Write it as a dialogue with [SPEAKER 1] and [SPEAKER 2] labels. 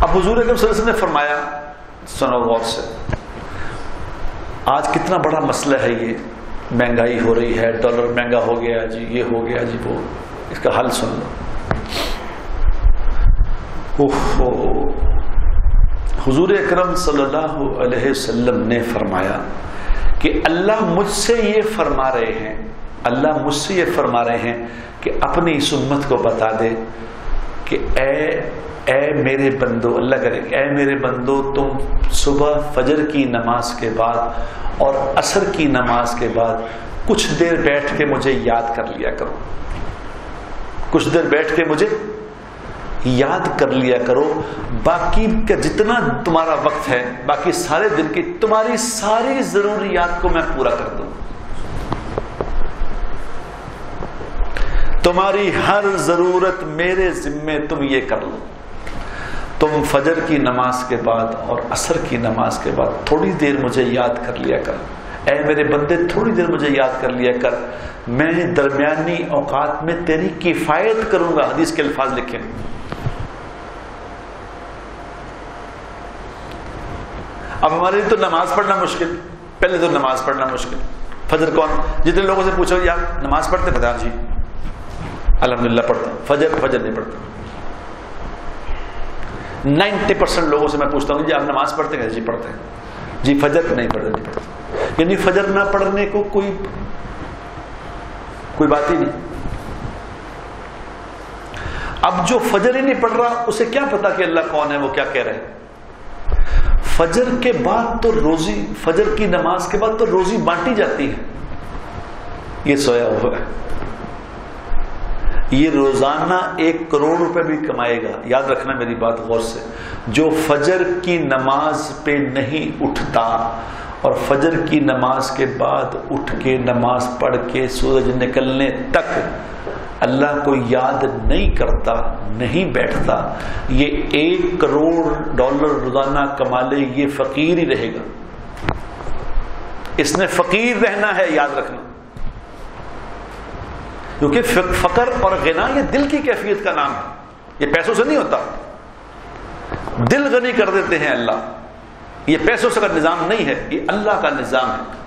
[SPEAKER 1] اب حضور اکرم صلی اللہ علیہ وسلم نے فرمایا، سنو غور سے، آج کتنا بڑا مسئلہ ہے یہ، مہنگائی ہو رہی ہے، ڈالر مہنگا ہو گیا جی، یہ ہو گیا جی، وہ، اس کا حل سن لو۔ حضور اکرم صلی اللہ علیہ وسلم نے فرمایا کہ اللہ مجھ سے یہ فرما رہے ہیں، اللہ مجھ سے یہ فرما رہے ہیں کہ اپنی اس امت کو بتا دے کہ اے میرے بندو، اللہ کرے اے میرے بندو، تم صبح فجر کی نماز کے بعد اور عصر کی نماز کے بعد کچھ دیر بیٹھ کے مجھے یاد کر لیا کرو، کچھ دیر بیٹھ کے مجھے یاد کر لیا کرو، باقی کا جتنا تمہارا وقت ہے، باقی سارے دن کی تمہاری ساری ضروریات کو میں پورا کر دوں، تمہاری ہر ضرورت میرے ذمے، تم یہ کر لو۔ تم فجر کی نماز کے بعد اور عصر کی نماز کے بعد تھوڑی دیر مجھے یاد کر لیا کر، اے میرے بندے تھوڑی دیر مجھے یاد کر لیا کر، میں درمیانی اوقات میں تیری کفایت کروں گا۔ حدیث کے الفاظ لکھیں۔ اب ہمارے لیے تو نماز پڑھنا مشکل، پہلے تو نماز پڑھنا مشکل، فجر کون، جتنے لوگوں سے پوچھو یار نماز پڑھتے بتا جی الحمدللہ پڑھتا ہوں، فجر نہیں پڑھتا۔ 90% لوگوں سے میں پوچھتا ہوں جی آپ نماز پڑھتے ہیں؟ جی پڑھتے ہیں۔ جی فجر نہیں پڑھتے، یعنی فجر نہ پڑھنے کو کوئی بات ہی نہیں۔ اب جو فجر ہی نہیں پڑھ رہا اسے کیا پتا کہ اللہ کون ہے، وہ کیا کہہ رہے ہیں۔ فجر کے بعد تو روزی، فجر کی نماز کے بعد تو روزی بانٹی جاتی ہے، یہ سویا ہوا ہے، یہ روزانہ 1 کروڑ روپے بھی کمائے گا۔ یاد رکھنا میری بات غور سے، جو فجر کی نماز پہ نہیں اٹھتا اور فجر کی نماز کے بعد اٹھ کے نماز پڑھ کے سورج نکلنے تک اللہ کو یاد نہیں کرتا، نہیں بیٹھتا، یہ 1 کروڑ ڈالر روزانہ کما لے، یہ فقیر ہی رہے گا، اس نے فقیر رہنا ہے، یاد رکھنا۔ کیونکہ فقر اور غنا یہ دل کی کیفیت کا نام ہے، یہ پیسوں سے نہیں ہوتا۔ دل غنی کر دیتے ہیں اللہ، یہ پیسوں سے کا نظام نہیں ہے، یہ اللہ کا نظام ہے۔